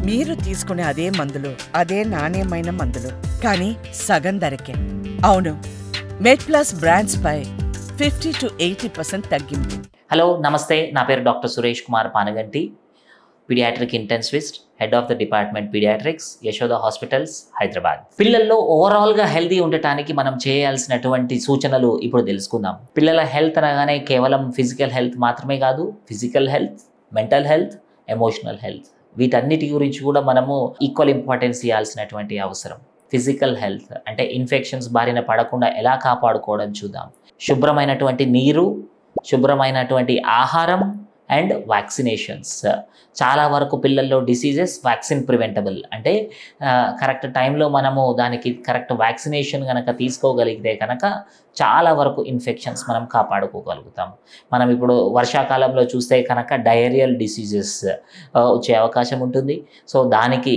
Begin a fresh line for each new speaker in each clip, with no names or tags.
మీరు తీసుకునే అదే మందులు, అదే నాణ్యమైన మందులు, కానీ సగం ధరకే. అవును, మెడ్ప్లస్ బ్రాండ్స్ పై 50 to 80% తగ్గింపు.
హలో నమస్తే, నా పేరు doctor Suresh Kumar Panaganti, pediatric intensivist, head of the department pediatrics, Yashoda hospitals, Hyderabad. పిల్లల్లో ఓవరాల్గా హెల్తీ ఉండటానికి మనం చేయాల్సినటువంటి సూచనలు ఇప్పుడు తెలుసుకుందాం. పిల్లల హెల్త్ అనగానే కేవలం ఫిజికల్ హెల్త్ మాత్రమే కాదు, physical health, mental health, emotional health, వీటన్నిటి గురించి కూడా మనము ఈక్వల్ ఇంపార్టెన్స్ ఇవ్వాల్సినటువంటి అవసరం. ఫిజికల్ హెల్త్ అంటే ఇన్ఫెక్షన్స్ బారిన పడకుండా ఎలా కాపాడుకోవడం చూద్దాం. శుభ్రమైనటువంటి నీరు, శుభ్రమైనటువంటి ఆహారం అండ్ వ్యాక్సినేషన్స్. చాలా వరకు పిల్లల్లో డిసీజెస్ వ్యాక్సిన్ ప్రివెంటబుల్, అంటే కరెక్ట్ టైంలో మనము దానికి కరెక్ట్ వ్యాక్సినేషన్ కనుక తీసుకోగలిగితే కనుక చాలా వరకు ఇన్ఫెక్షన్స్ మనం కాపాడుకోగలుగుతాం. మనం ఇప్పుడు వర్షాకాలంలో చూస్తే కనుక డయేరియల్ డిసీజెస్ వచ్చే అవకాశం ఉంటుంది. సో దానికి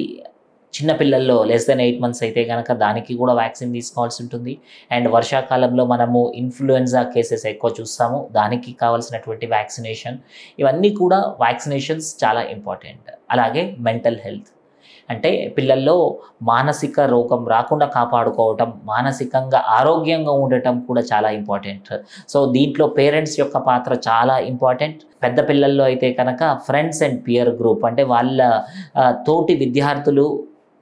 చిన్నపిల్లల్లో లెస్ దెన్ 8 months అయితే కనుక దానికి కూడా వ్యాక్సిన్ తీసుకోవాల్సి ఉంటుంది. అండ్ వర్షాకాలంలో మనము ఇన్ఫ్లుయెన్జా కేసెస్ ఎక్కువ చూస్తాము, దానికి కావాల్సినటువంటి వ్యాక్సినేషన్, ఇవన్నీ కూడా వ్యాక్సినేషన్స్ చాలా ఇంపార్టెంట్. అలాగే మెంటల్ హెల్త్ అంటే పిల్లల్లో మానసిక రోగం రాకుండా కాపాడుకోవటం, మానసికంగా ఆరోగ్యంగా ఉండటం కూడా చాలా ఇంపార్టెంట్. సో దీంట్లో పేరెంట్స్ యొక్క పాత్ర చాలా ఇంపార్టెంట్. పెద్ద పిల్లల్లో అయితే కనుక ఫ్రెండ్స్ అండ్ పియర్ గ్రూప్ అంటే వాళ్ళ తోటి విద్యార్థులు,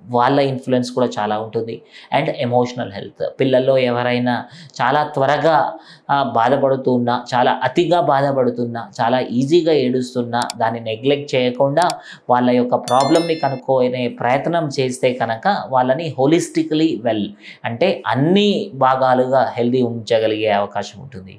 వాళ్ళ ఇన్ఫ్లుయెన్స్ కూడా చాలా ఉంటుంది. అండ్ ఎమోషనల్ హెల్త్, పిల్లల్లో ఎవరైనా చాలా త్వరగా బాధపడుతున్నా, చాలా అతిగా బాధపడుతున్నా, చాలా ఈజీగా ఏడుస్తున్నా దాన్ని నెగ్లెక్ట్ చేయకుండా వాళ్ళ యొక్క ప్రాబ్లమ్ని కనుక్కునే ప్రయత్నం చేస్తే కనుక వాళ్ళని హోలిస్టికలీ వెల్ అంటే అన్ని భాగాలుగా హెల్దీ ఉంచగలిగే అవకాశం ఉంటుంది.